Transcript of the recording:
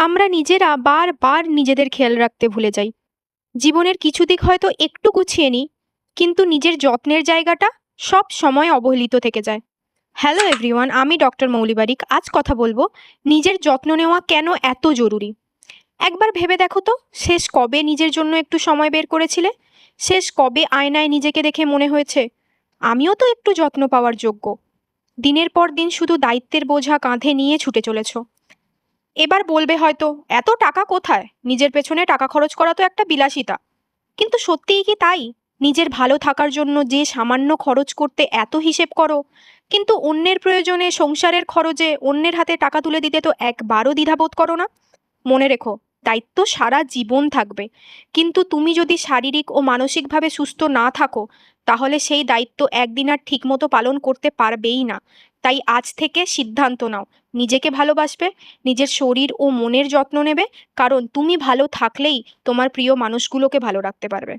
আমরা নিজেরা বারবার নিজেদের খেয়াল রাখতে ভুলে যাই। জীবনের কিছু দিক হয়তো একটু গুছিয়ে নিই, কিন্তু নিজের যত্নের জায়গাটা সব সময় অবহেলিত থেকে যায়। হ্যালো এভরিওয়ান, আমি ডক্টর মৌলি বারিক। আজ কথা বলবো নিজের যত্ন নেওয়া কেন এত জরুরি। একবার ভেবে দেখো তো, শেষ কবে নিজের জন্য একটু সময় বের করেছিলে? শেষ কবে আয়নায় নিজেকে দেখে মনে হয়েছে আমিও তো একটু যত্ন পাওয়ার যোগ্য? দিনের পর দিন শুধু দায়িত্বের বোঝা কাঁধে নিয়ে ছুটে চলেছ। এবার বলবে হয়তো, এত টাকা কোথায়, নিজের পেছনে টাকা খরচ করা তো একটা বিলাসিতা। কিন্তু সত্যিই কি তাই? নিজের ভালো থাকার জন্য যে সামান্য খরচ করতে এত হিসেব করো, কিন্তু অন্যের প্রয়োজনে, সংসারের খরচে অন্যের হাতে টাকা তুলে দিতে তো একবারও দ্বিধাবোধ করো না। মনে রেখো, দায়িত্ব সারা জীবন থাকবে, কিন্তু তুমি যদি শারীরিক ও মানসিকভাবে সুস্থ না থাকো, তাহলে সেই দায়িত্ব একদিন আর ঠিকমতো পালন করতে পারবেই না। তাই আজ থেকে সিদ্ধান্ত নাও, নিজেকে ভালোবাসবে, নিজের শরীর ও মনের যত্ন নেবে, কারণ তুমি ভালো থাকলেই তোমার প্রিয় মানুষগুলোকে ভালো রাখতে পারবে।